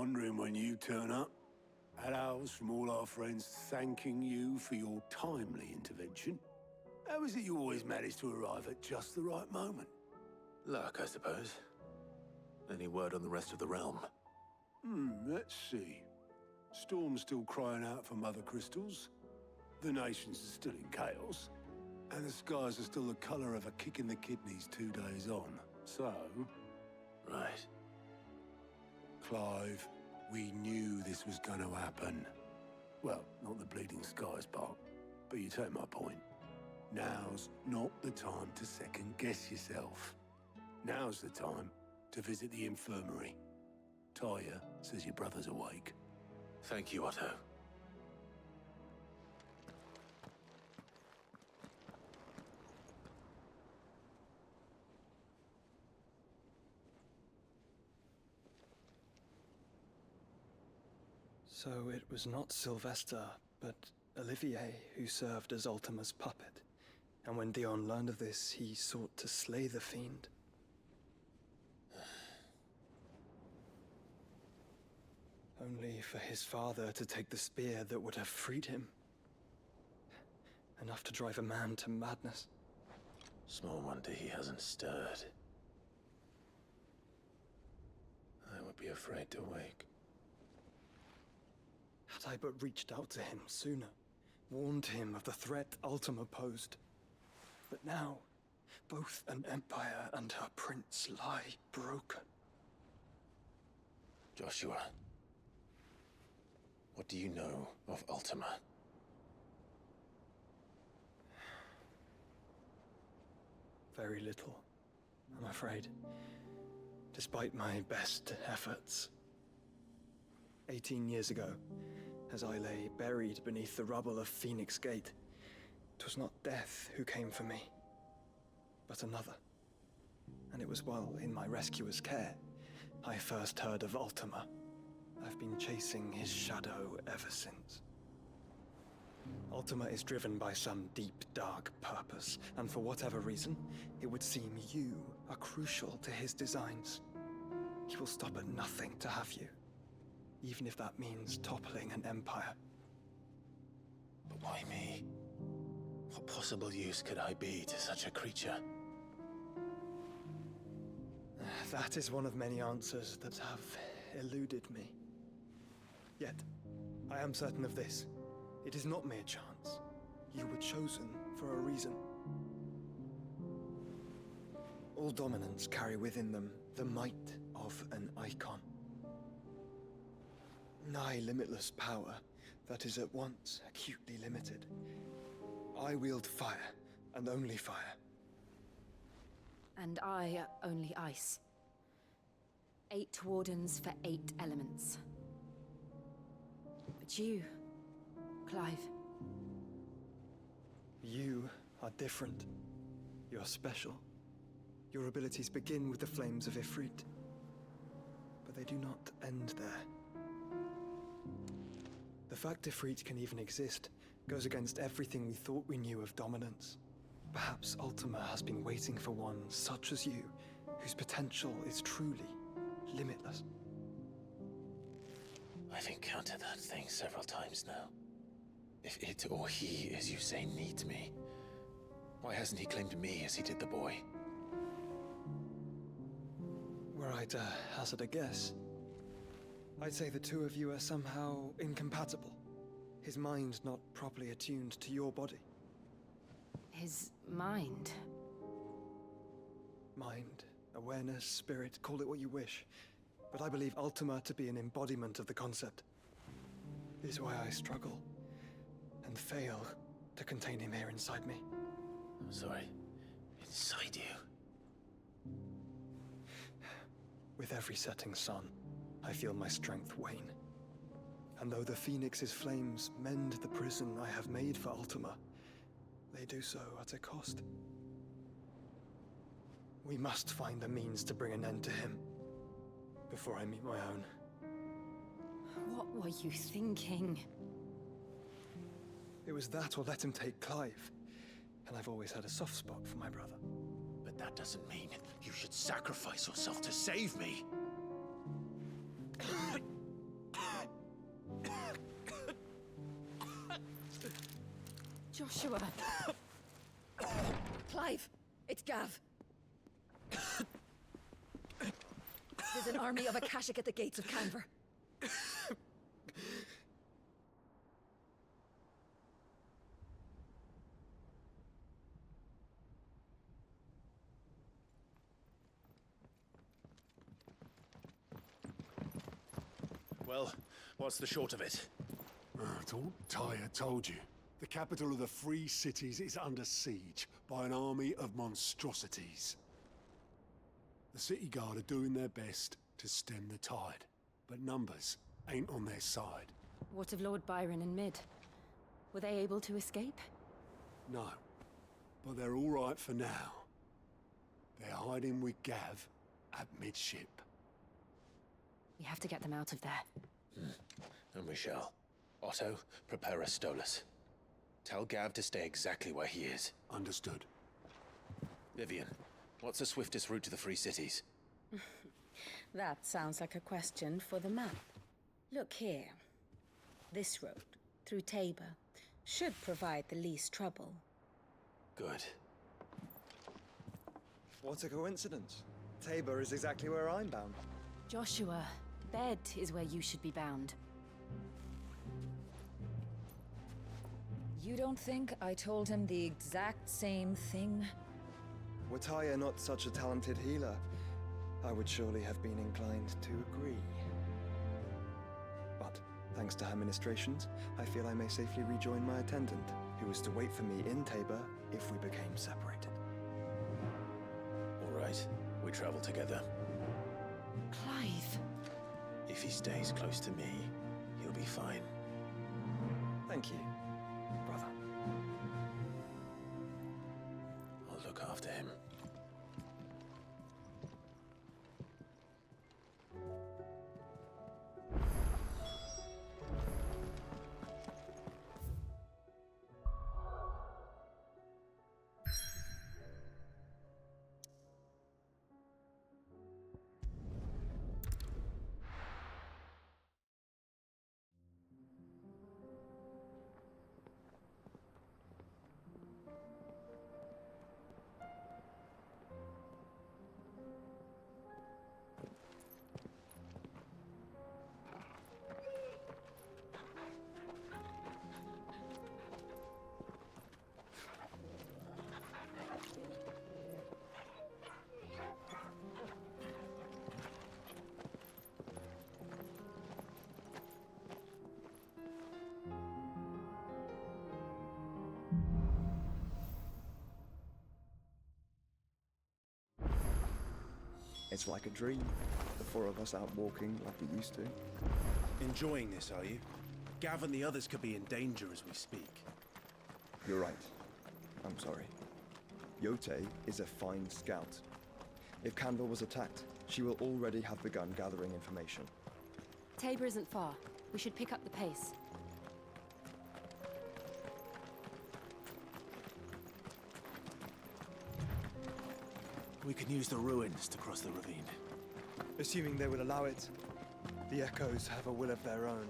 wondering when you turn up. Had ours from all our friends thanking you for your timely intervention. How is it you always manage to arrive at just the right moment? Luck, I suppose. Any word on the rest of the realm? Let's see. Storm's still crying out for mother crystals. The nations are still in chaos. And the skies are still the color of a kick in the kidneys 2 days on. So... Right. Clive, we knew this was going to happen. Well, not the bleeding skies part, but you take my point. Now's not the time to second-guess yourself. Now's the time to visit the infirmary. Tyre says your brother's awake. Thank you, Otto. So it was not Sylvester, but Olivier who served as Ultima's puppet. And when Dion learned of this, he sought to slay the fiend. Only for his father to take the spear that would have freed him. Enough to drive a man to madness. Small wonder he hasn't stirred. I would be afraid to wake. Had I but reached out to him sooner, warned him of the threat Ultima posed. But now, both an empire and her prince lie broken. Joshua, what do you know of Ultima? Very little, I'm afraid. Despite my best efforts. 18 years ago, as I lay buried beneath the rubble of Phoenix Gate, 'twas not death who came for me, but another. And it was while in my rescuer's care, I first heard of Ultima. I've been chasing his shadow ever since. Ultima is driven by some deep, dark purpose, and for whatever reason, it would seem you are crucial to his designs. He will stop at nothing to have you, even if that means toppling an empire. But why me? What possible use could I be to such a creature? That is one of many answers that have eluded me. Yet, I am certain of this. It is not mere chance. You were chosen for a reason. All dominants carry within them the might of an Eikon. Nigh limitless power that is at once acutely limited. I wield fire, and only fire. And I only ice. 8 wardens for 8 elements. But you, Clive. You are different. You're special. Your abilities begin with the flames of Ifrit. But they do not end there. The fact Ifrit can even exist goes against everything we thought we knew of dominance. Perhaps Ultima has been waiting for one such as you, whose potential is truly limitless. I've encountered that thing several times now. If it or he, as you say, needs me, why hasn't he claimed me as he did the boy? Were I to hazard a guess, I'd say the two of you are somehow incompatible. His mind not properly attuned to your body. His mind. Mind, awareness, spirit, call it what you wish. But I believe Ultima to be an embodiment of the concept. This is why I struggle and fail to contain him here inside me. I'm sorry. Inside you? With every setting sun, I feel my strength wane. And though the Phoenix's flames mend the prison I have made for Ultima, they do so at a cost. We must find a means to bring an end to him before I meet my own. What were you thinking? It was that or let him take Clive. And I've always had a soft spot for my brother. But that doesn't mean you should sacrifice yourself to save me. Joshua. Clive, it's Gav. There's an army of Akashic at the gates of Canver. Well, what's the short of it? I thought Tyre told you. The capital of the Free Cities is under siege by an army of monstrosities. The city guard are doing their best to stem the tide, but numbers ain't on their side. What of Lord Byron and Mid? Were they able to escape? No, but they're all right for now. They're hiding with Gav at midship. We have to get them out of there. And we shall. Otto, prepare a Stolas. Tell Gav to stay exactly where he is. Understood. Vivian, what's the swiftest route to the Free Cities? That sounds like a question for the map. Look here. This road, through Tabor, should provide the least trouble. Good. What a coincidence. Tabor is exactly where I'm bound. Joshua, bed is where you should be bound. You don't think I told him the exact same thing? Were Tyre not such a talented healer, I would surely have been inclined to agree. But, thanks to her ministrations, I feel I may safely rejoin my attendant, who was to wait for me in Tabor if we became separated. All right, we travel together. Clive! If he stays close to me, he'll be fine. Thank you, brother. I'll look after him. It's like a dream. The four of us out walking like we used to. Enjoying this, are you? Gav and the others could be in danger as we speak. You're right. I'm sorry. Yote is a fine scout. If Canver was attacked, she will already have begun gathering information. Tabor isn't far. We should pick up the pace. We can use the ruins to cross the ravine. Assuming they would allow it, the Echoes have a will of their own.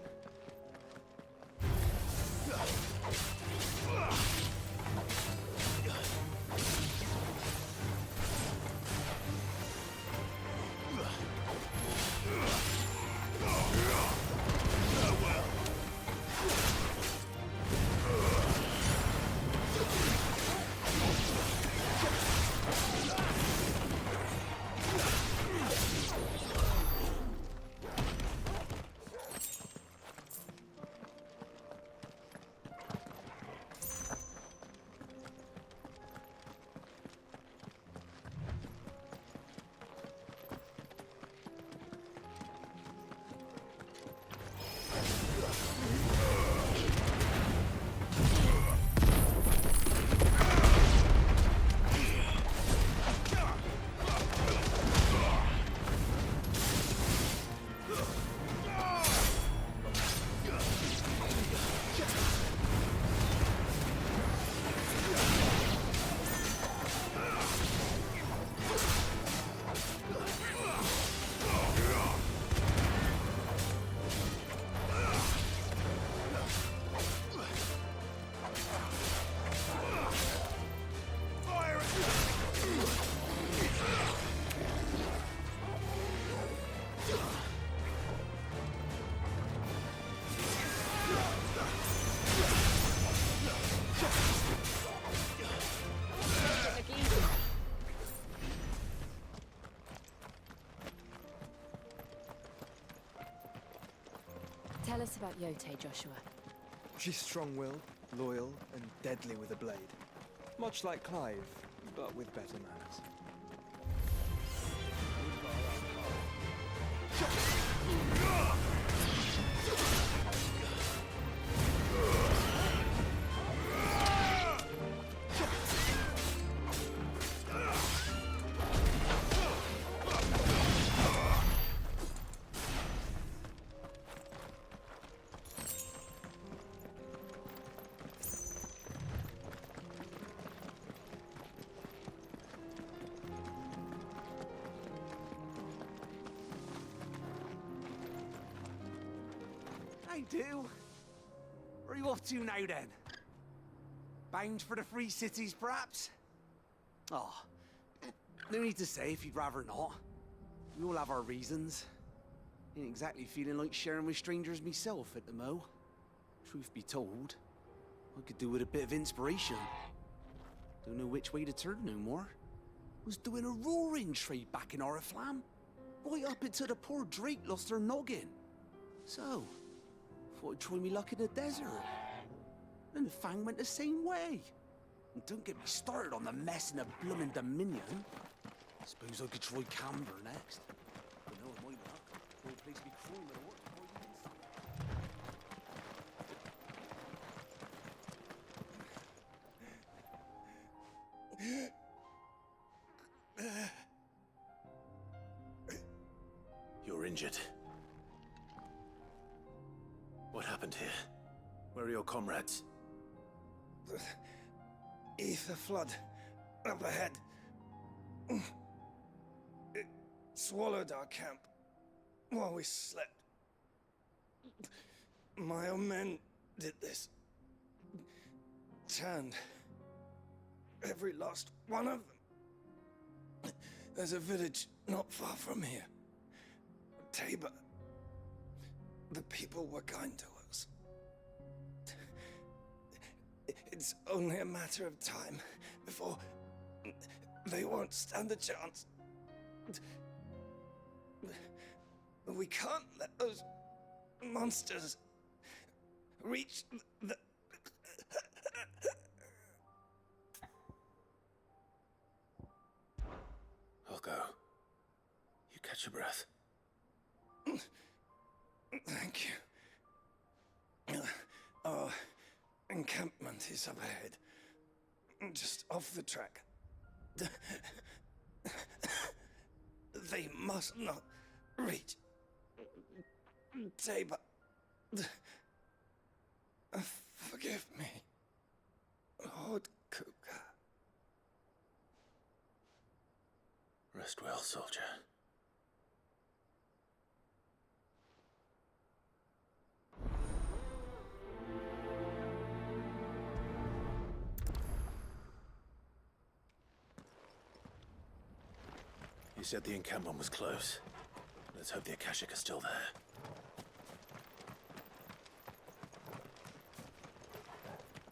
Tell us about Yote, Joshua. She's strong-willed, loyal, and deadly with a blade. Much like Clive, but with better manners. I do. Where are you off to now, then? Bound for the Free Cities, perhaps? Oh, no need to say if you'd rather not. We all have our reasons. Ain't exactly feeling like sharing with strangers myself at the mo. Truth be told, I could do with a bit of inspiration. Don't know which way to turn no more. Was doing a roaring trade back in Oriflamme. Right up until the poor Drake lost her noggin. So, thought I'd try me luck in the desert. And the Fang went the same way. And don't get me started on the mess in the bloomin' Dominion. Suppose I could try Camber next. But no, it might not. No place to be crawling with a work before you can start. You're injured. What happened here? Where are your comrades? The ether flood up ahead. It swallowed our camp while we slept. My own men did this. Turned every last one of them. There's a village not far from here. Tabor. The people were kind to us. It's only a matter of time before they won't stand a chance. We can't let those monsters reach the... I'll go. You catch your breath. Thank you. Our encampment is up ahead. Just off the track. They must not reach Tabor. Forgive me, Lord Kuka. Rest well, soldier. You said the encampment was close. Let's hope the Akashic are still there.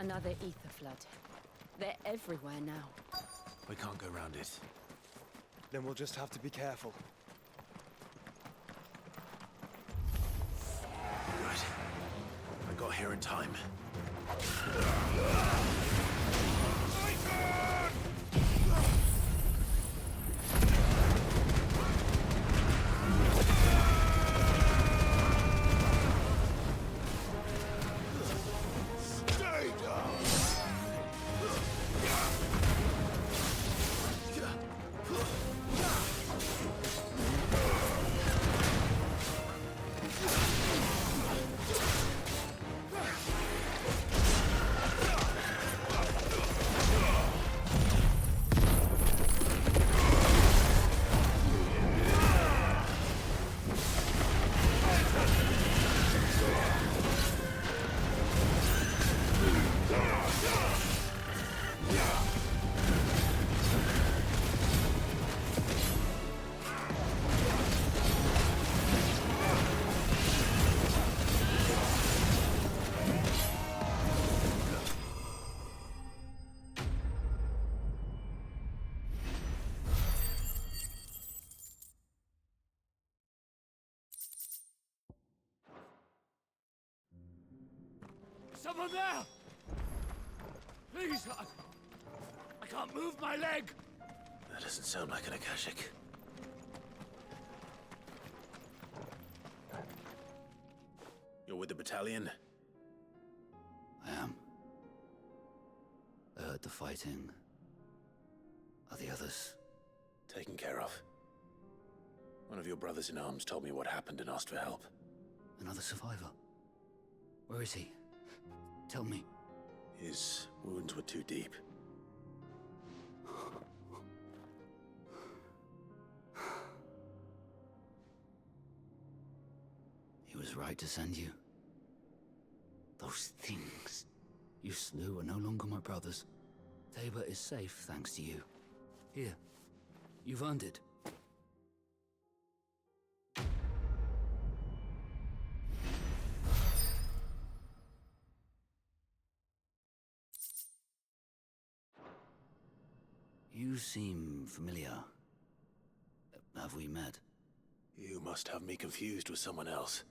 Another ether flood. They're everywhere now. We can't go round it. Then we'll just have to be careful. Right. I got here in time. Someone there! Please, I can't move my leg! That doesn't sound like an Akashic. You're with the battalion? I am. I heard the fighting. Are the others? Taken care of. One of your brothers in arms told me what happened and asked for help. Another survivor? Where is he? Tell me. His wounds were too deep. He was right to send you. Those things you slew are no longer my brothers. Tabor is safe thanks to you. Here, you've earned it. You seem familiar. Have we met? You must have me confused with someone else.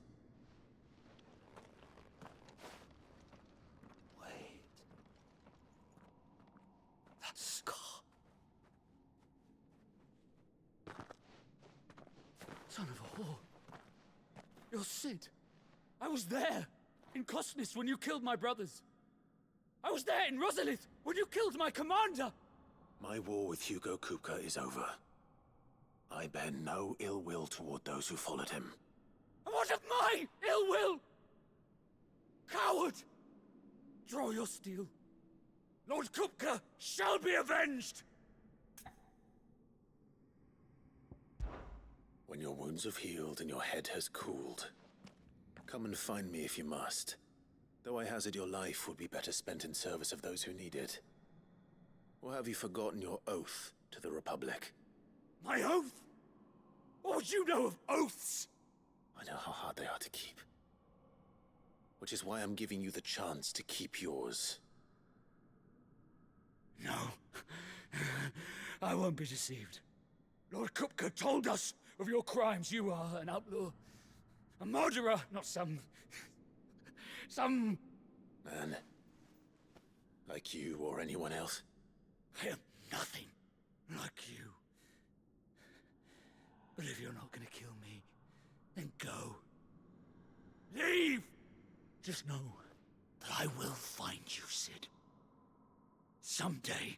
Wait. That scar. Son of a whore. You're Sid. I was there, in Cosnis, when you killed my brothers. I was there in Rosalith, when you killed my commander! My war with Hugo Kupka is over. I bear no ill will toward those who followed him. And what of my ill will? Coward! Draw your steel. Lord Kupka shall be avenged! When your wounds have healed and your head has cooled, come and find me if you must. Though I hazard your life would be better spent in service of those who need it. Or have you forgotten your oath to the Republic? My oath? What would you know of oaths? I know how hard they are to keep. Which is why I'm giving you the chance to keep yours. No. I won't be deceived. Lord Kupka told us of your crimes. You are an outlaw. A murderer, not some man. Like you or anyone else. I am nothing like you. But if you're not gonna kill me, then go. Leave! Just know that I will find you, Sid. Someday.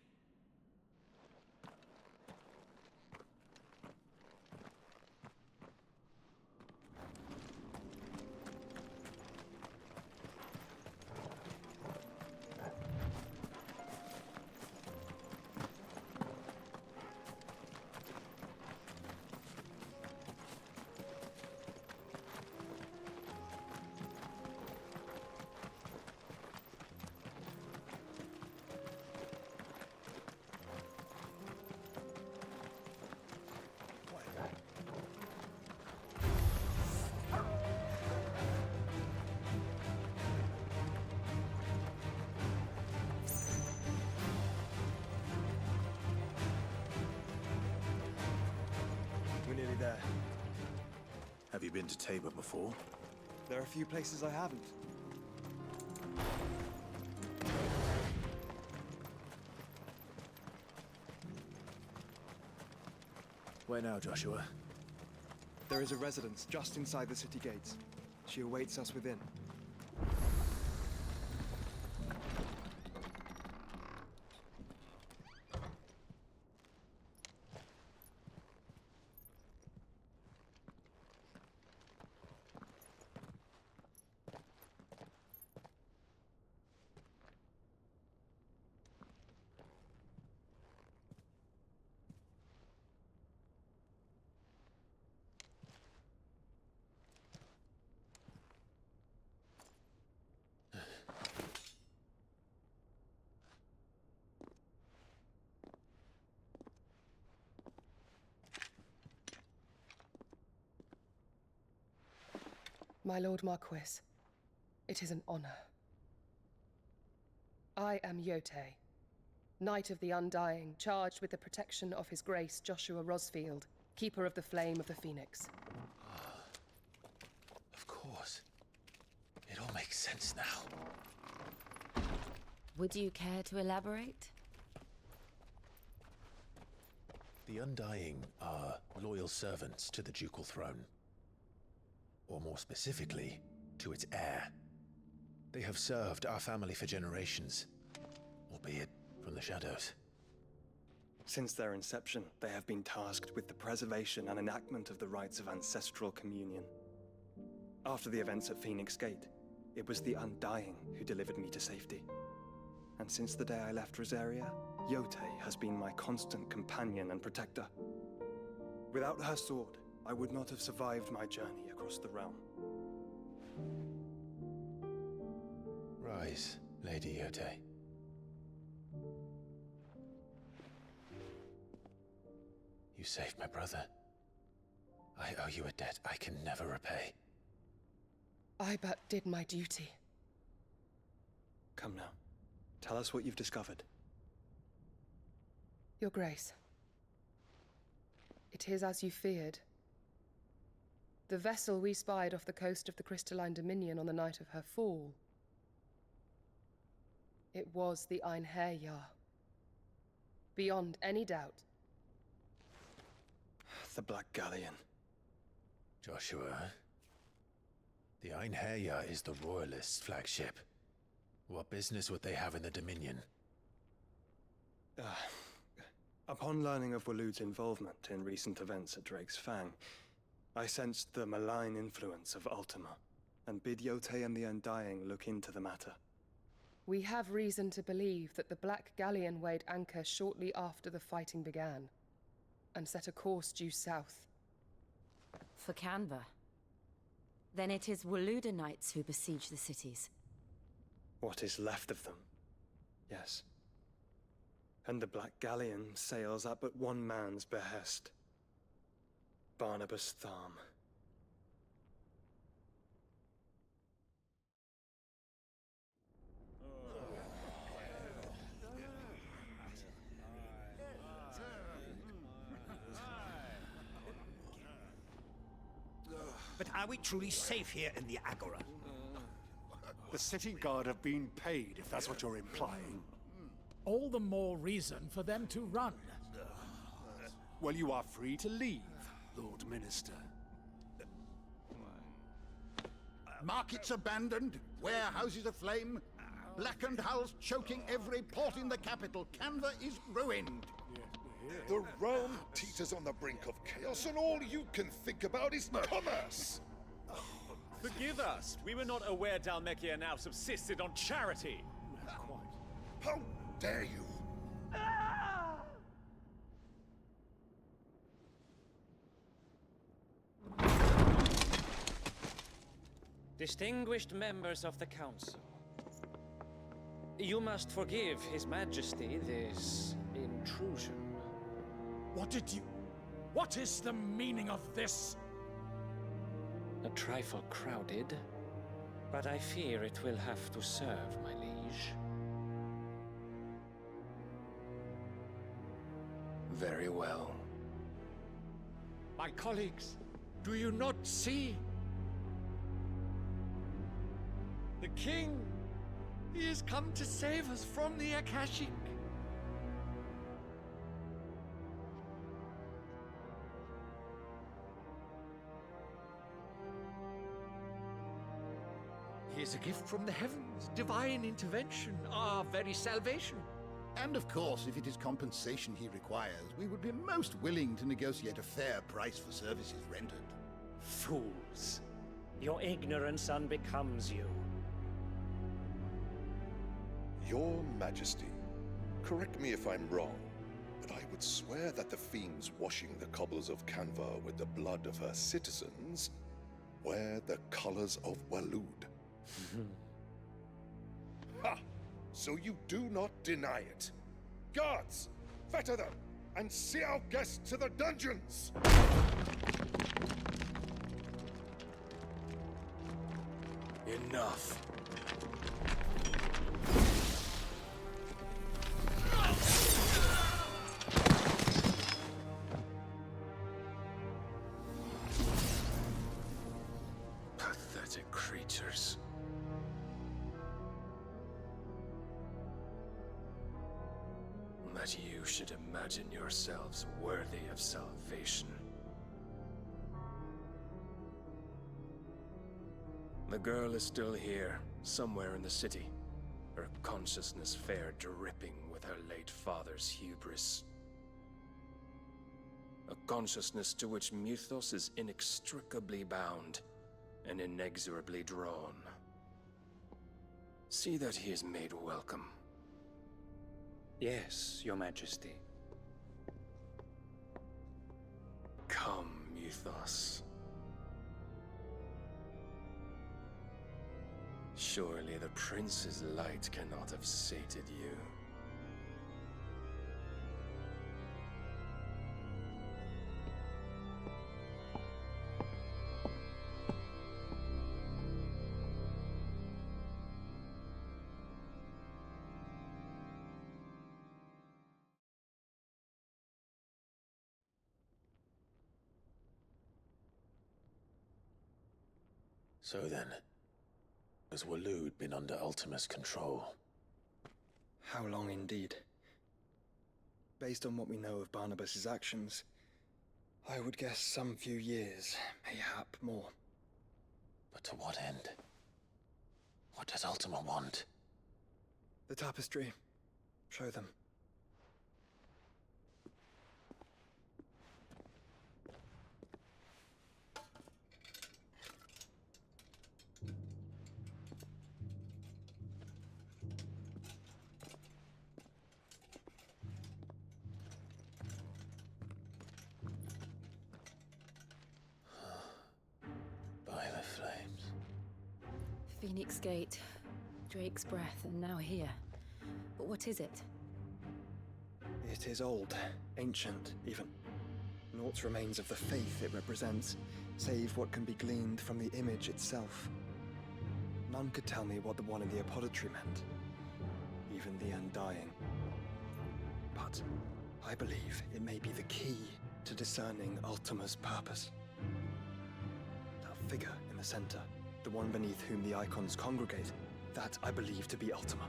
We're nearly there. Have you been to Tabor before? There are a few places I haven't. Where now, Joshua? There is a residence just inside the city gates. She awaits us within. My Lord Marquis, it is an honor. I am Yote, Knight of the Undying, charged with the protection of His Grace Joshua Rosfield, Keeper of the Flame of the Phoenix. Of course. It all makes makes sense now. Would you care to elaborate? The Undying are loyal servants to the ducal throne. Or more specifically, to its heir. They have served our family for generations, albeit from the shadows. Since their inception, they have been tasked with the preservation and enactment of the rites of ancestral communion. After the events at Phoenix Gate, it was the Undying who delivered me to safety. And since the day I left Rosaria, Yote has been my constant companion and protector. Without her sword, I would not have survived my journey across the realm. Rise, Lady Yote. You saved my brother. I owe you a debt I can never repay. I but did my duty. Come now. Tell us what you've discovered. Your Grace. It is as you feared. The vessel we spied off the coast of the Crystalline Dominion on the night of her fall. It was the Einherjar. Beyond any doubt. The Black Galleon. Joshua, the Einherjar is the Royalists' flagship. What business would they have in the Dominion? Upon learning of Waloed's involvement in recent events at Drake's Fang, I sensed the malign influence of Ultima, and bid Yote and the Undying look into the matter. We have reason to believe that the Black Galleon weighed anchor shortly after the fighting began, and set a course due south. For Canva. Then it is Waloed knights who besiege the cities. What is left of them, yes. And the Black Galleon sails at but one man's behest. Barnabas Tharm. But are we truly safe here in the Agora? The city guard have been paid, if that's what you're implying. All the more reason for them to run. Well, you are free to leave, Lord Minister. Markets abandoned, warehouses aflame, blackened hulls choking every port in the capital. Canva is ruined. The realm teeters on the brink of chaos, and all you can think about is commerce! Forgive us. We were not aware Dhalmekia now subsisted on charity. How dare you! Distinguished members of the Council, you must forgive His Majesty this intrusion. What is the meaning of this? A trifle crowded, but I fear it will have to serve, my liege. Very well. My colleagues, do you not see? The king! He has come to save us from the Akashic! He is a gift from the heavens, divine intervention, our very salvation. And of course, if it is compensation he requires, we would be most willing to negotiate a fair price for services rendered. Fools! Your ignorance unbecomes you. Your Majesty, correct me if I'm wrong, but I would swear that the fiends washing the cobbles of Canva with the blood of her citizens wear the colors of Waloed. Ha! So you do not deny it. Guards, fetter them, and see our guests to the dungeons! Enough. Pathetic creatures. that you should imagine yourselves worthy of salvation. The girl is still here, somewhere in the city, her consciousness fair dripping with her late father's hubris. A consciousness to which Mythos is inextricably bound and inexorably drawn. See that he is made welcome. Yes, Your Majesty. Come, Mythos. Surely the prince's light cannot have sated you. So then, has Waloed been under Ultima's control? How long indeed? Based on what we know of Barnabas's actions, I would guess some few years, mayhap more. But to what end? What does Ultima want? The tapestry. Show them. Phoenix Gate, Drake's Breath, and now here. But what is it? It is old, ancient, even. Naught remains of the faith it represents, save what can be gleaned from the image itself. None could tell me what the one in the apothecary meant, even the Undying. But I believe it may be the key to discerning Ultima's purpose. That figure in the center, the one beneath whom the Eikons congregate, that I believe to be Ultima.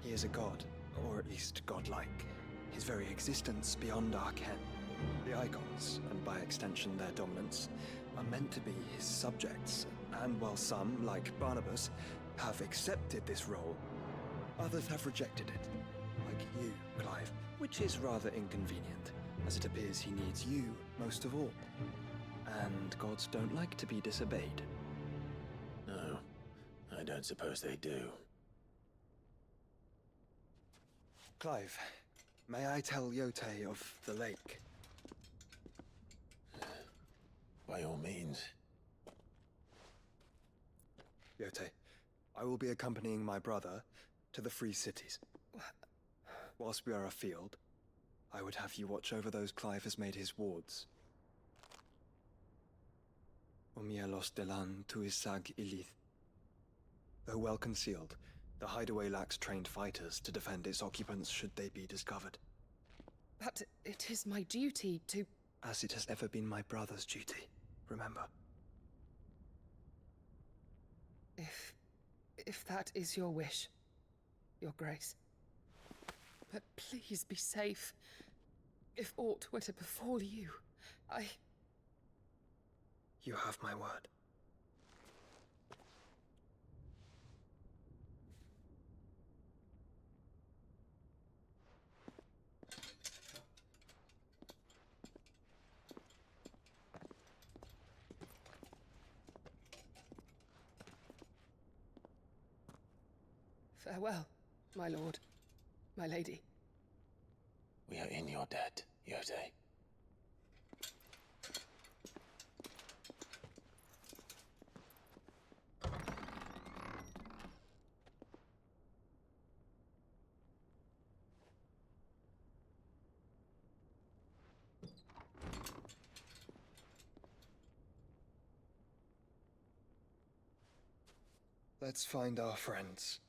He is a god, or at least godlike. His very existence beyond our ken. The Eikons, and by extension their dominants, are meant to be his subjects, and while some, like Barnabas, have accepted this role, others have rejected it, like you, Clive, which is rather inconvenient, as it appears he needs you most of all. And gods don't like to be disobeyed. No, I don't suppose they do. Clive, may I tell Yote of the lake? By all means. Yote, I will be accompanying my brother to the Free Cities. Whilst we are afield, I would have you watch over those Clive has made his wards. Umielos delan tuisag ilith. Though well concealed, the hideaway lacks trained fighters to defend its occupants should they be discovered. But it is my duty to... As it has ever been my brother's duty, remember. If that is your wish, Your Grace. But please be safe. If aught were to befall you, You have my word. Farewell, my lord, my lady. We are in your debt, Yote. Let's find our friends.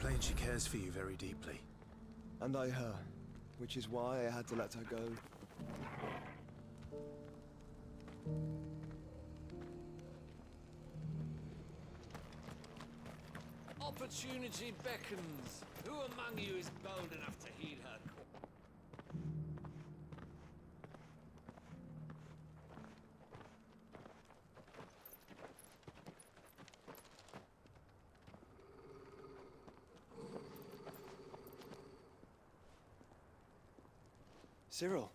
plain she cares for you very deeply. And I her, which is why I had to let her go. Opportunity beckons. Who among you is bold enough to heed her call? Cyril.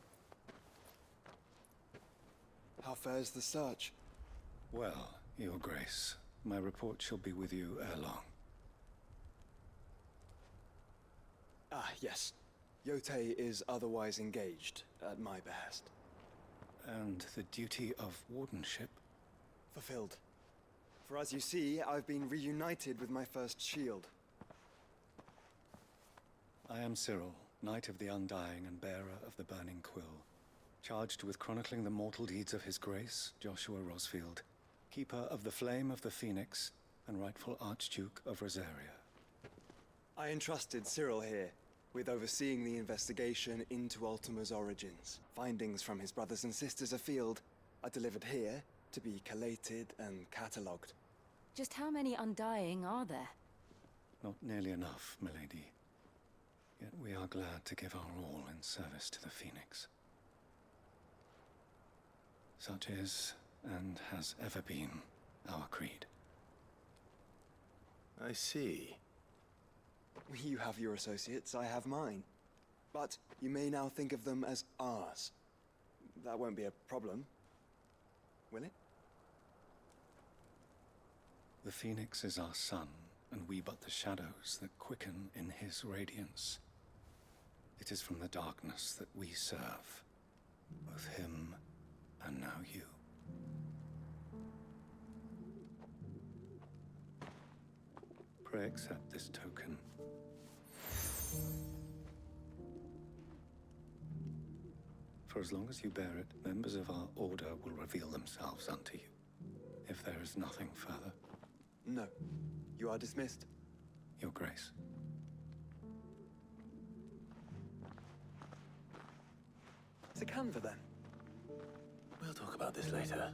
How fares the search? Well, Your Grace, my report shall be with you ere long. Ah, yes. Yotei is otherwise engaged, at my behest. And the duty of wardenship? Fulfilled. For as you see, I've been reunited with my first shield. I am Cyril, Knight of the Undying and bearer of the Burning Quill, charged with chronicling the mortal deeds of His Grace, Joshua Rosfield, keeper of the Flame of the Phoenix and rightful Archduke of Rosaria. I entrusted Cyril here with overseeing the investigation into Ultima's origins. Findings from his brothers and sisters afield are delivered here to be collated and catalogued. Just how many Undying are there? Not nearly enough, milady. Yet we are glad to give our all in service to the Phoenix. Such is, and has ever been, our creed. I see. You have your associates, I have mine. But you may now think of them as ours. That won't be a problem, will it? The Phoenix is our sun, and we but the shadows that quicken in his radiance. It is from the darkness that we serve, both him and now you. Pray accept this token. For as long as you bear it, members of our order will reveal themselves unto you. If there is nothing further. No. You are dismissed. Your Grace. To Canva, then. We'll talk about this later.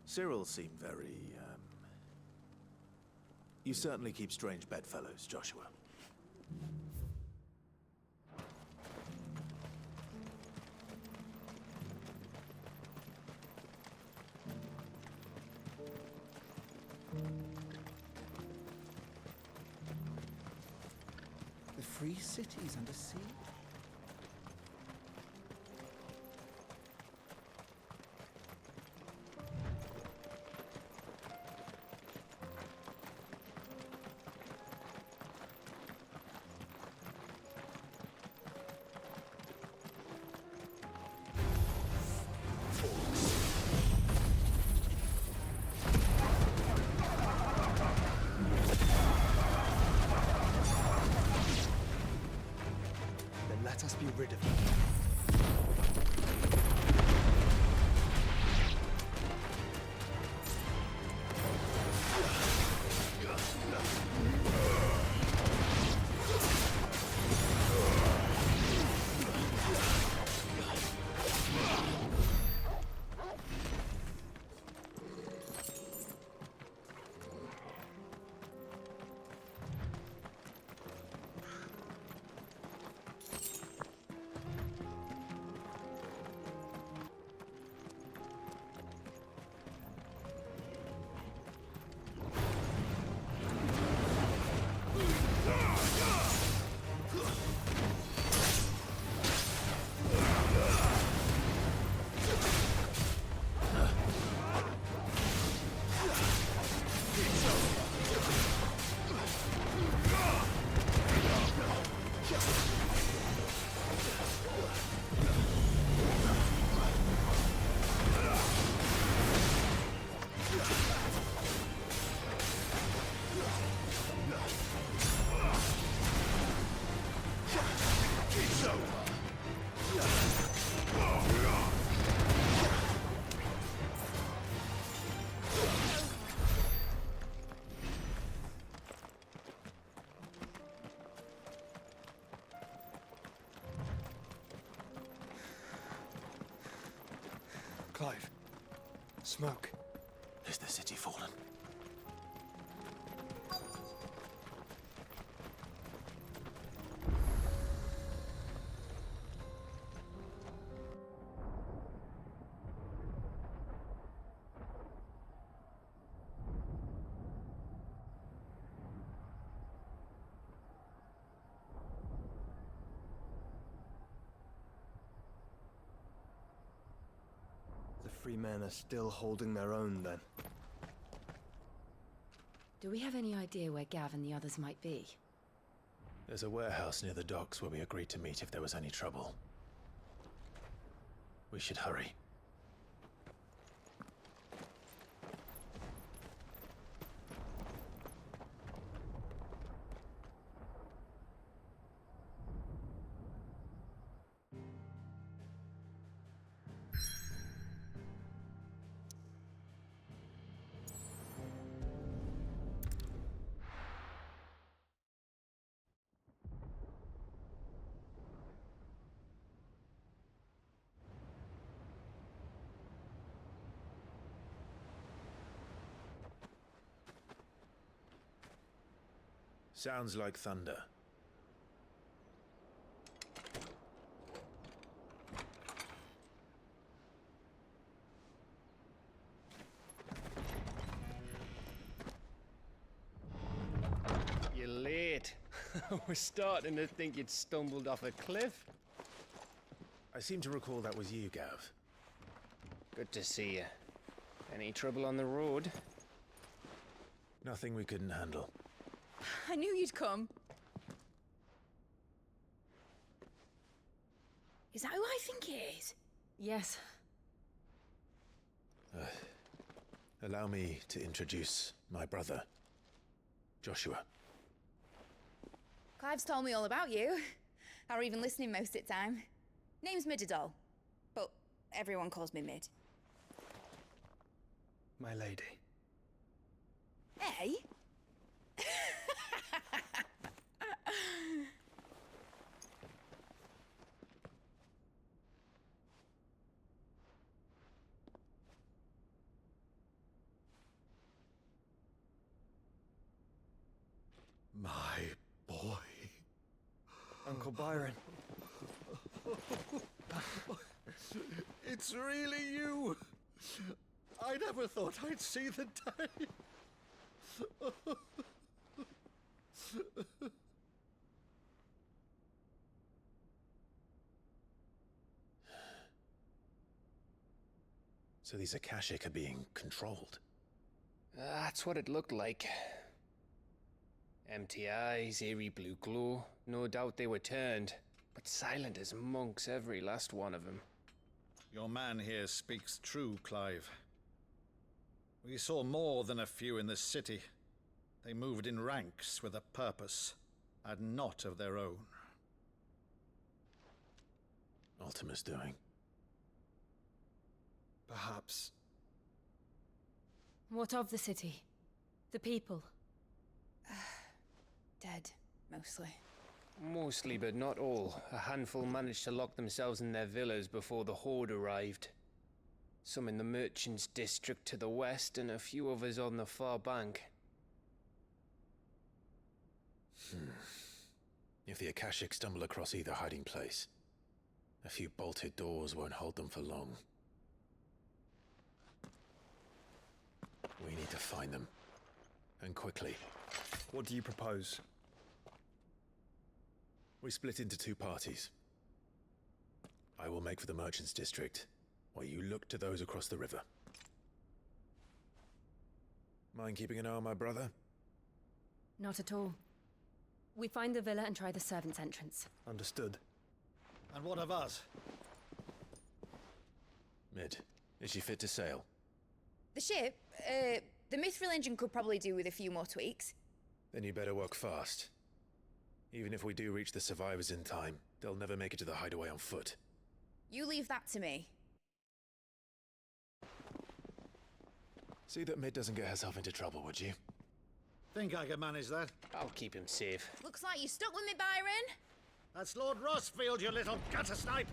Cyril seemed very, You certainly keep strange bedfellows, Joshua. The free cities under siege? Let us be rid of them. Clive. Smoke. Is the city fallen? The free men are still holding their own, then. Do we have any idea where Gav and the others might be? There's a warehouse near the docks where we agreed to meet if there was any trouble. We should hurry. Sounds like thunder. You're late. We're starting to think you'd stumbled off a cliff. I seem to recall that was you, Gav. Good to see you. Any trouble on the road? Nothing we couldn't handle. I knew you'd come. Is that who I think it is? Yes. Allow me to introduce my brother, Joshua. Clive's told me all about you. Or even listening most of the time. Name's Midadol, but everyone calls me Mid. My lady. Hey? My boy. Uncle Byron. It's really you. I never thought I'd see the day. So these Akashic are being controlled? That's what it looked like. Empty eyes, eerie blue glow. No doubt they were turned, but silent as monks, every last one of them. Your man here speaks true, Clive. We saw more than a few in this city. They moved in ranks with a purpose, and not of their own. Ultima's doing. Perhaps. What of the city? The people? Dead, mostly. Mostly, but not all. A handful managed to lock themselves in their villas before the Horde arrived. Some in the merchants' district to the west, and a few others on the far bank. If the Akashic stumble across either hiding place, a few bolted doors won't hold them for long. We need to find them. And quickly. What do you propose? We split into two parties. I will make for the merchants' district, while you look to those across the river. Mind keeping an eye on my brother? Not at all. We find the villa and try the servants' entrance. Understood. And what of us? Mid, is she fit to sail? The ship, the mithril engine could probably do with a few more tweaks. Then you better work fast. Even if we do reach the survivors in time, they'll never make it to the hideaway on foot. You leave that to me. See that Mid doesn't get herself into trouble, would you? Think I can manage that? I'll keep him safe. Looks like you stuck with me, Byron. That's Lord Rossfield, you little gutter snipe!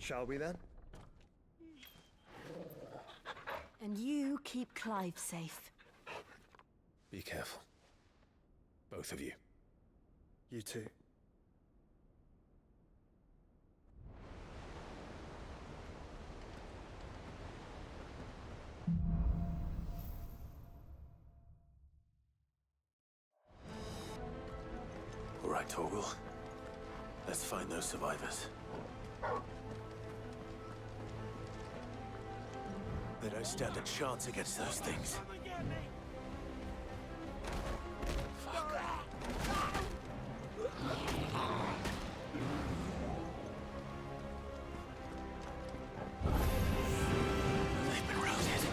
Shall we then? And you keep Clive safe. Be careful. Both of you. You too. All right, Torgal. Let's find those survivors. They don't stand a chance against those things. They've been routed.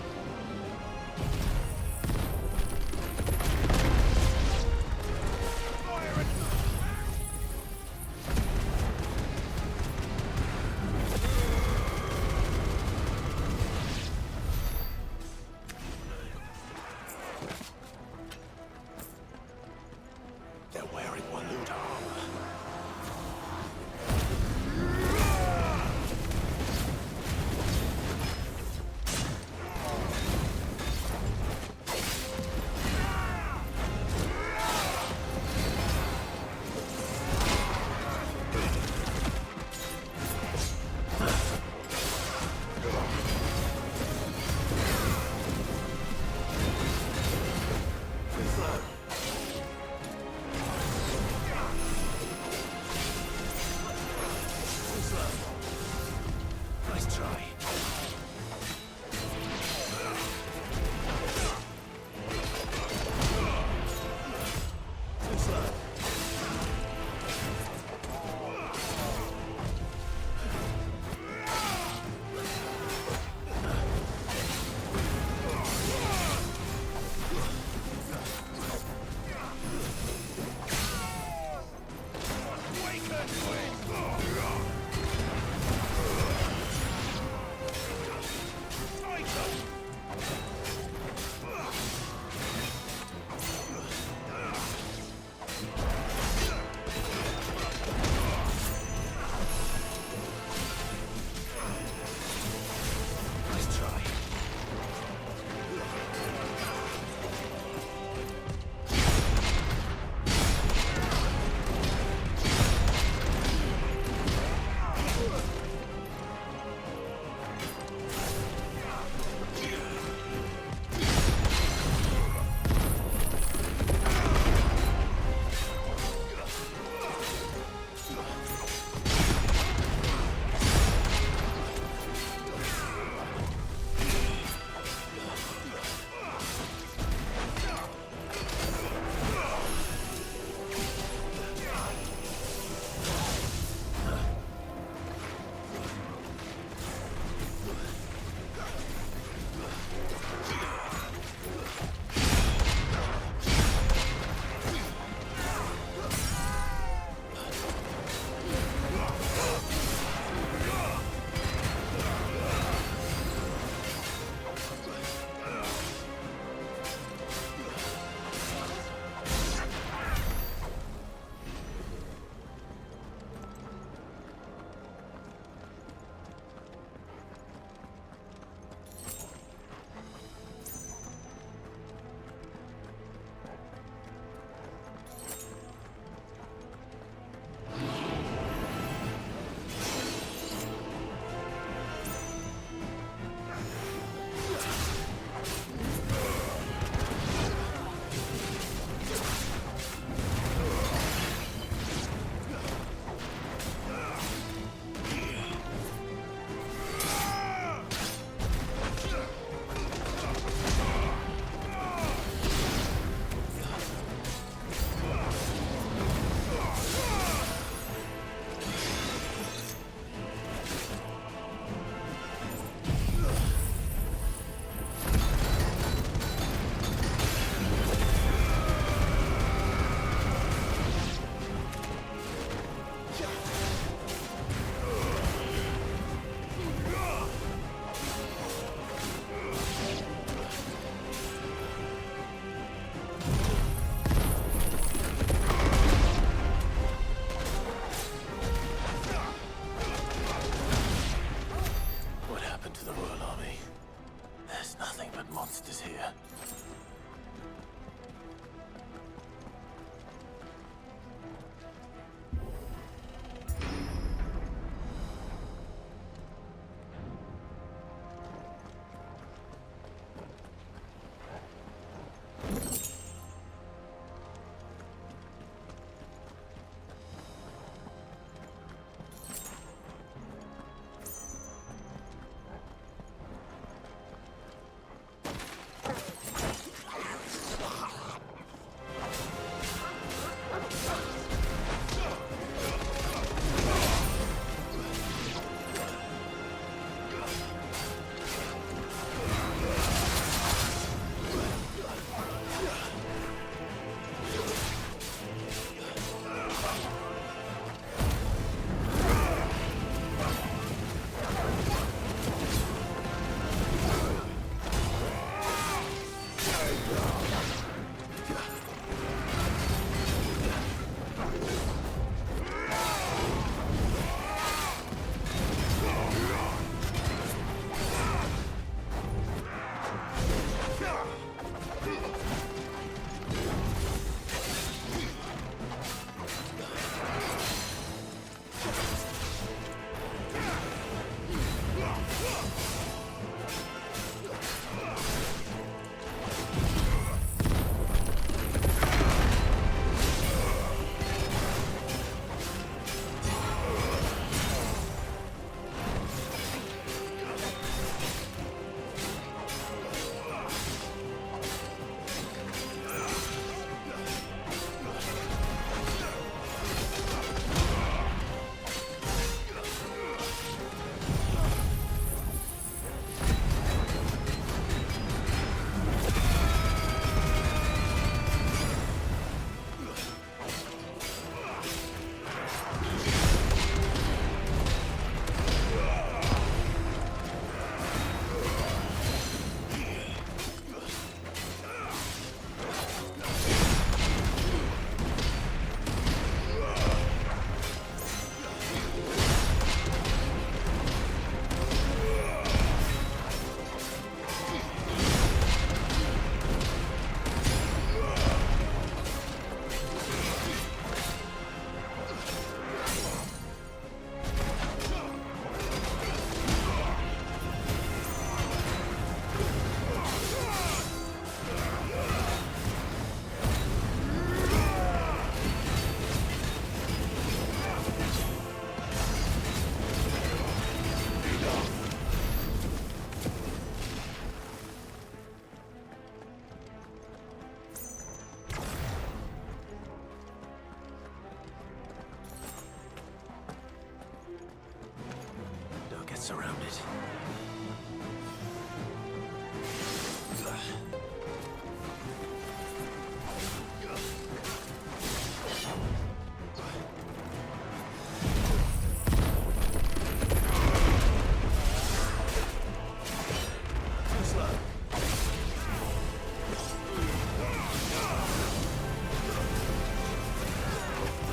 Surrounded.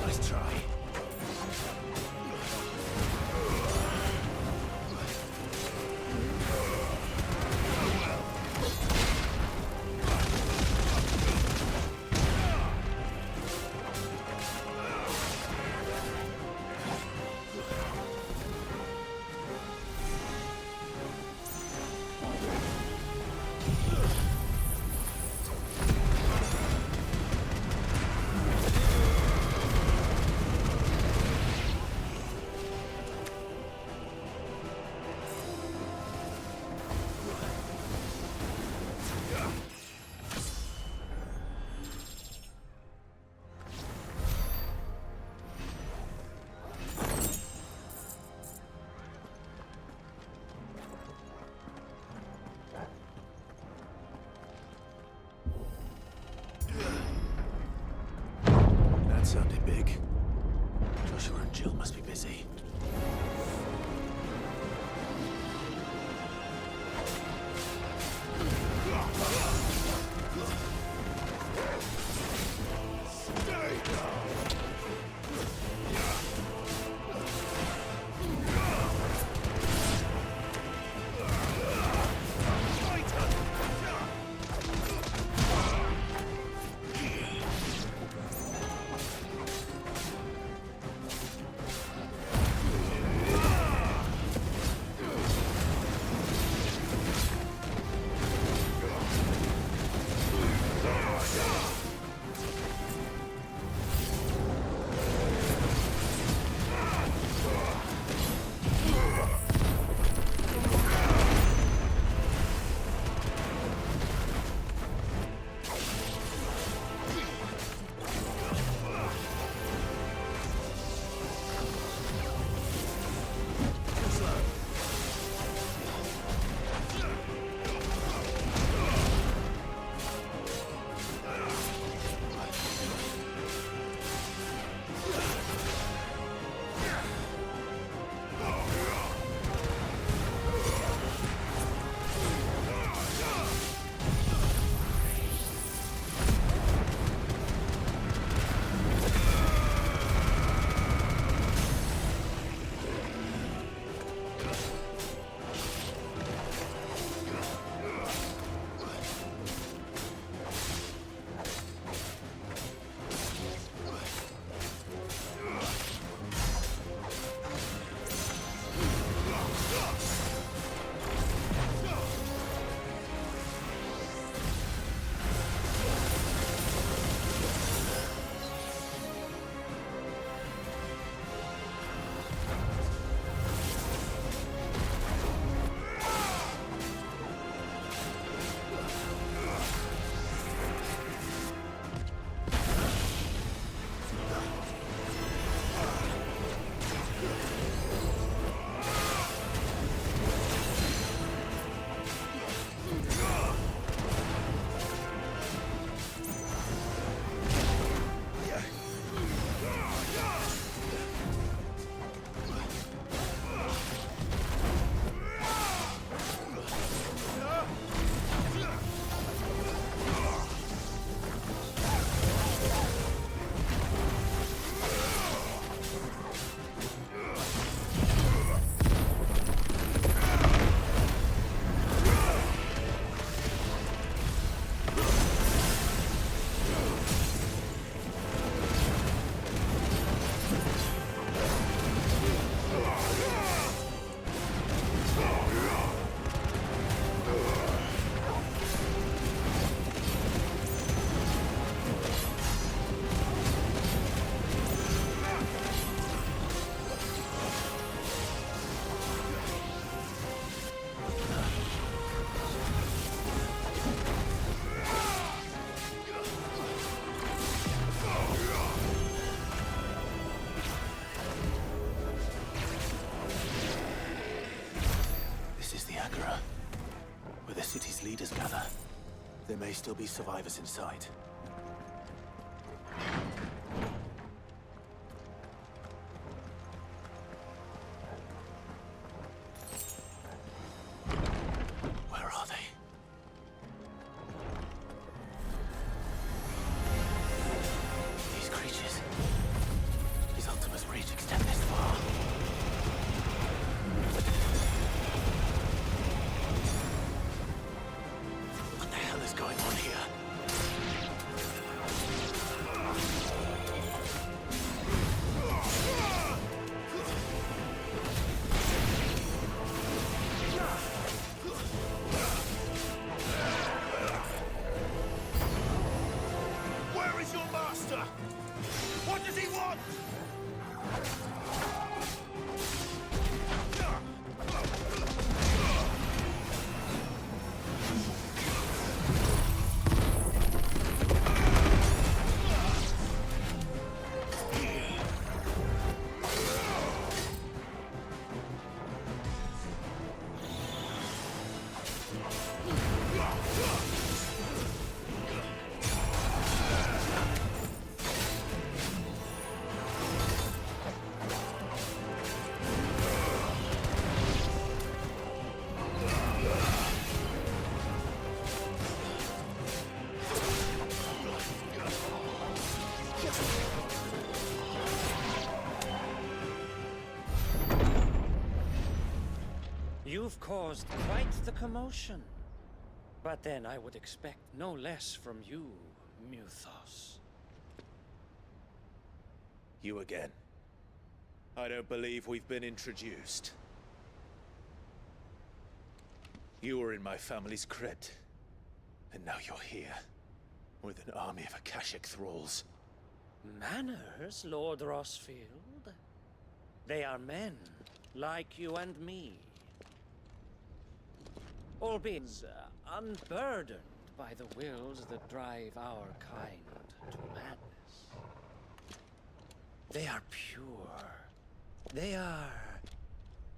Nice try. That sounded big. Joshua and Jill must be busy. may still be survivors inside. Where are they? These creatures... His Ultima's reach extend this far. What the hell is going on here? Where is your master? What does he want? You've caused quite the commotion. But then I would expect no less from you, Muthos. You again. I don't believe we've been introduced. You were in my family's crypt. And now you're here. With an army of Akashic thralls. Manners, Lord Rosfield? They are men, like you and me. Albeit unburdened by the wills that drive our kind to madness. They are pure. They are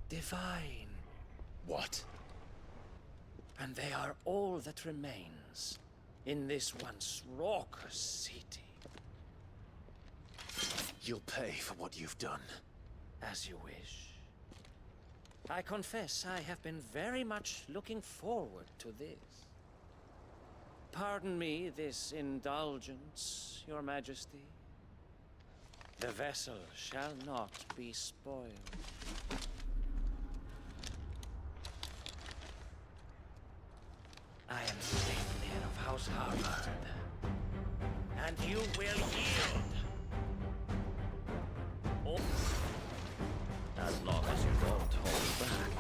divine. What? And they are all that remains in this once raucous city. You'll pay for what you've done. As you wish. I confess I have been very much looking forward to this. Pardon me this indulgence, Your Majesty. The vessel shall not be spoiled. I am Saintmere of House Harvard, and you will yield. Oh. As long as you don't hold back.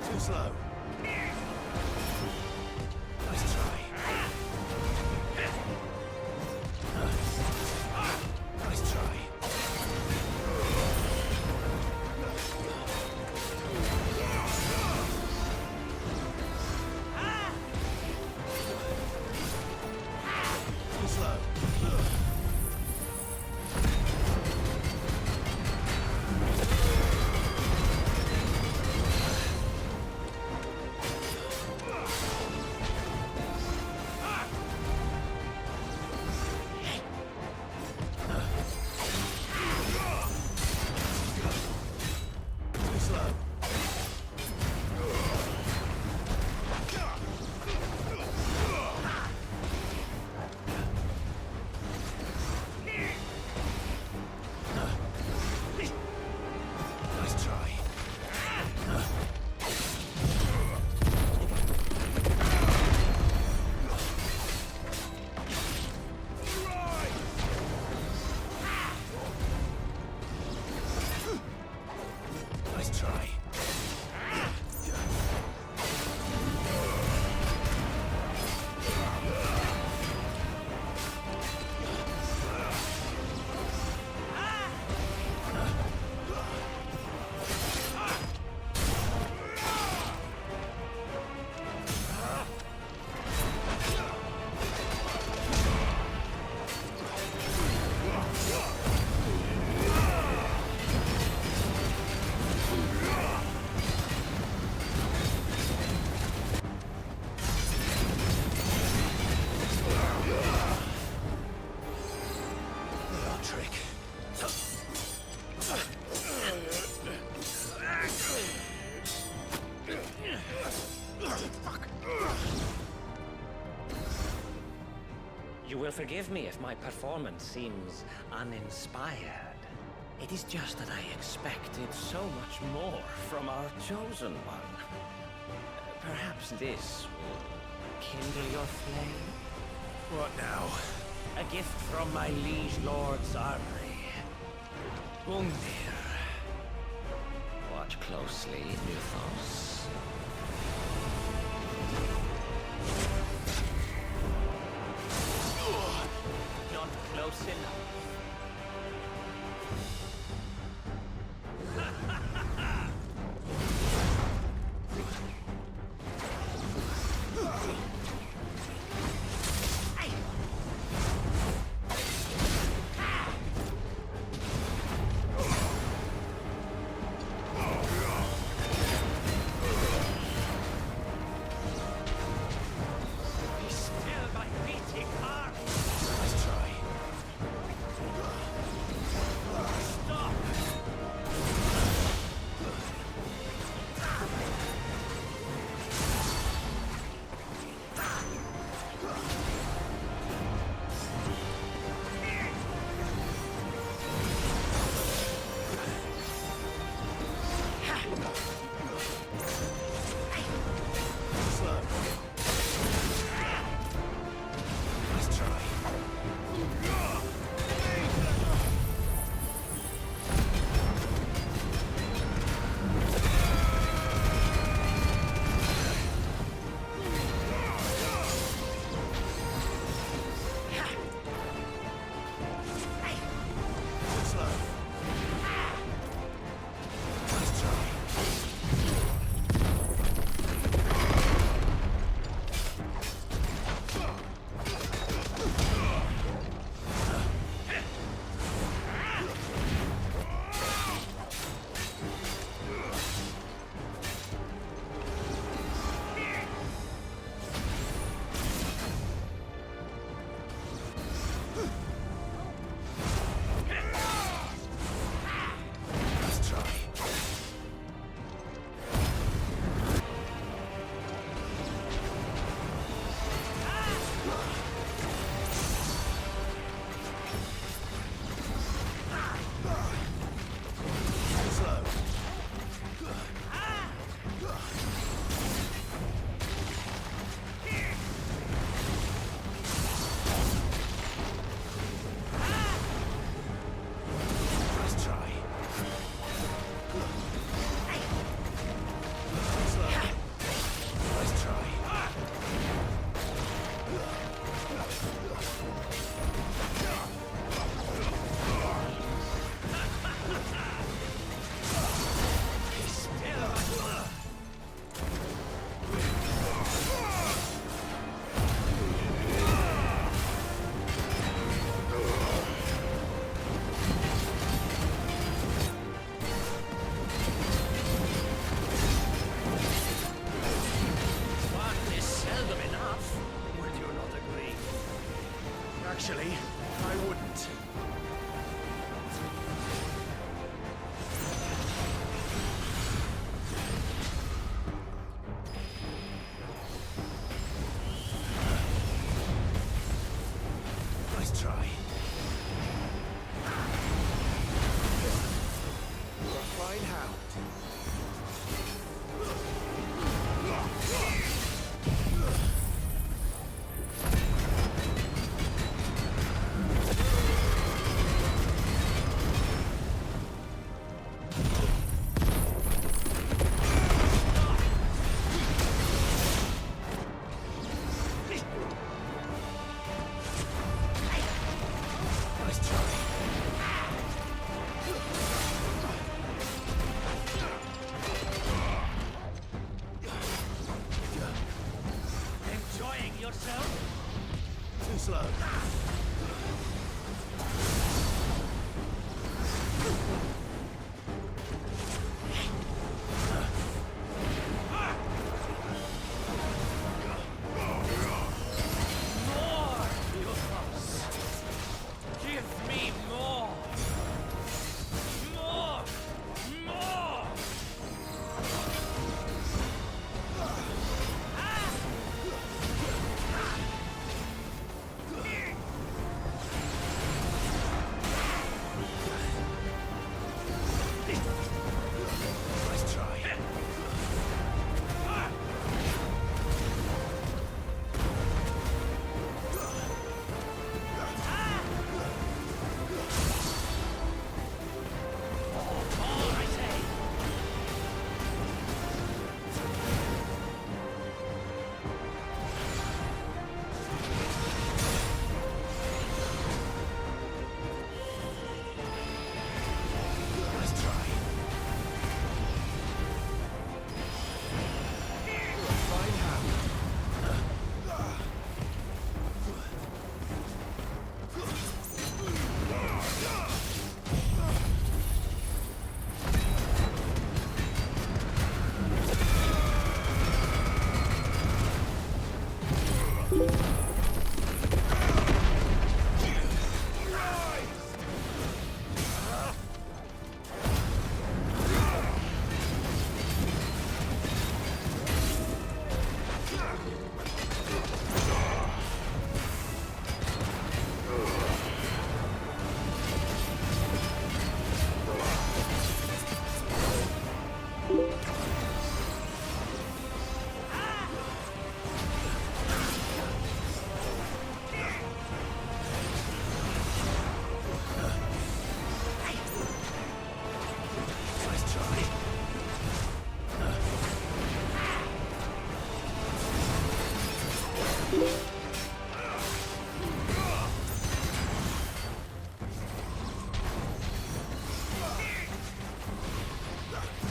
Too slow. Nice try. Nice try. Too slow. will forgive me if my performance seems uninspired. It is just that I expected so much more from our chosen one. Perhaps this will kindle your flame? What now? A gift from my liege lord's armory. Gungnir. Watch closely, Mythos. Not close enough. Actually, I wouldn't. Nice try. You're a fine hound.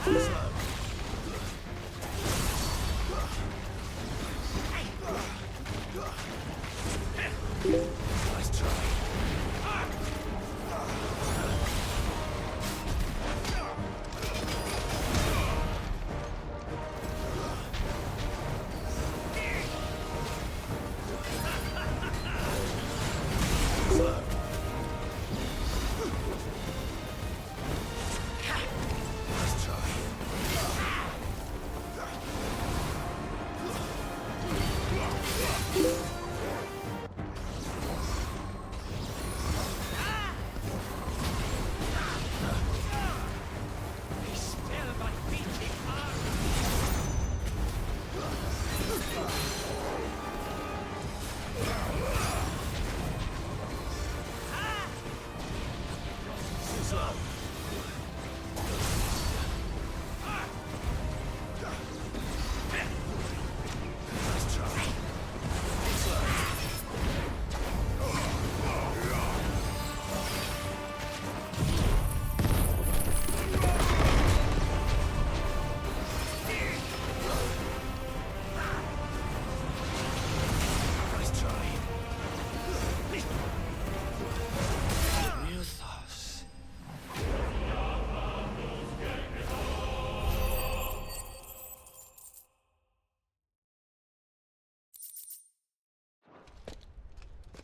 Nice try.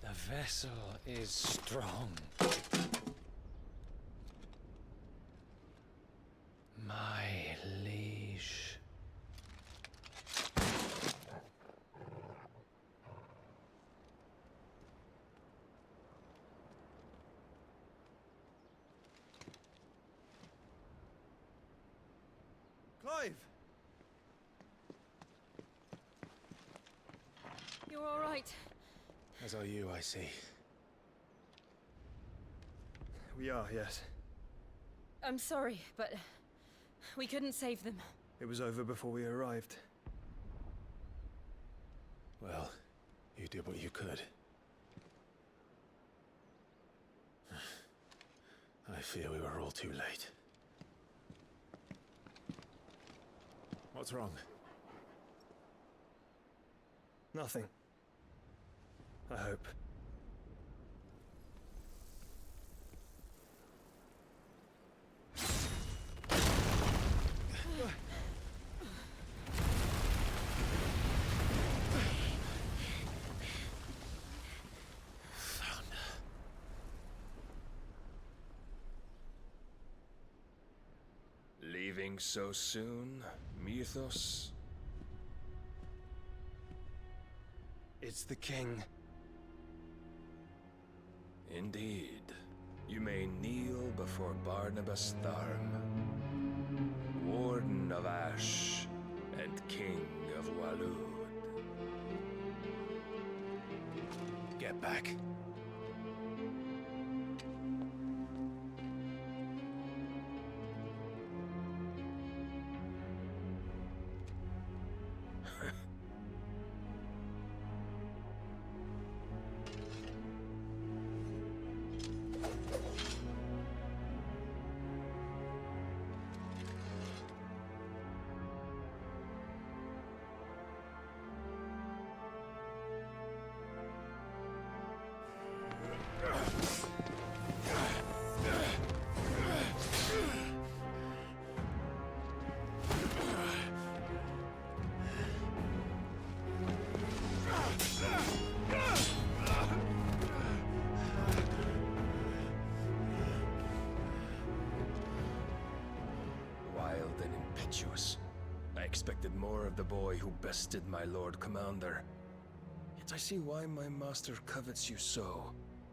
The vessel is strong. My liege. Clive! You're all right. As are you, I see. We are, yes. I'm sorry, but we couldn't save them. It was over before we arrived. Well, you did what you could. I fear we were all too late. What's wrong? Nothing. I hope. Leaving so soon, Mythos? It's the king. Indeed. You may kneel before Barnabas Tharm, Warden of Ash and King of Waloed. Get back. I expected more of the boy who bested my Lord Commander. Yet I see why my master covets you so.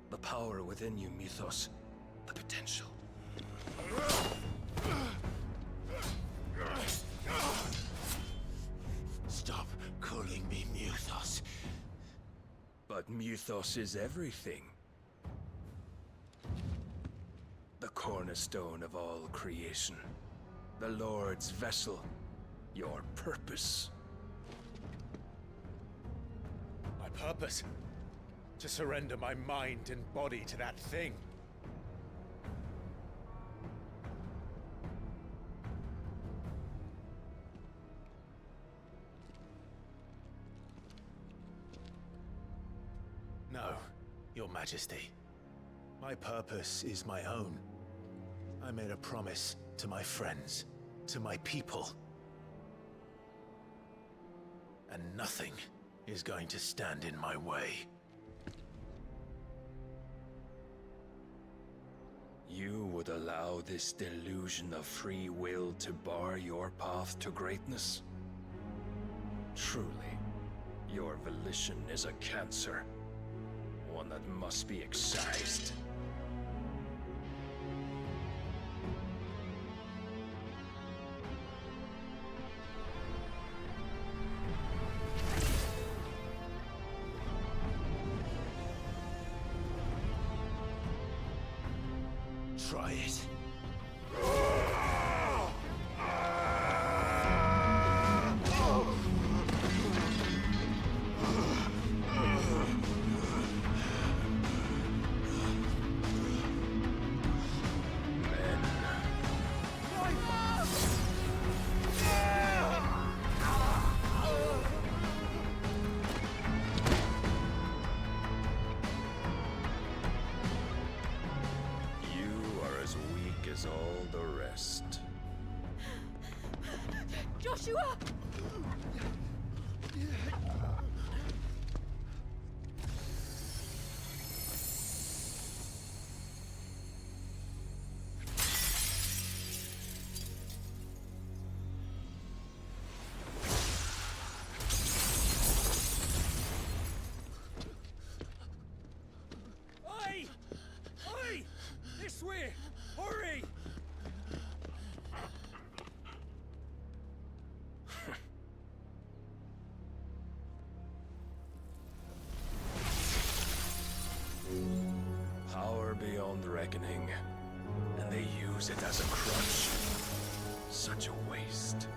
The power within you, Mythos. The potential. Stop calling me Mythos. But Mythos is everything. The cornerstone of all creation. The Lord's vessel. Your purpose. My purpose? To surrender my mind and body to that thing. Your Majesty, my purpose is my own. I made a promise to my friends, to my people. And nothing is going to stand in my way. You would allow this delusion of free will to bar your path to greatness? Truly, your volition is a cancer. One that must be excised. Try it. All the rest. Joshua! Oi! Oi! This way! Hurry! Power beyond reckoning, and they use it as a crutch. Such a waste.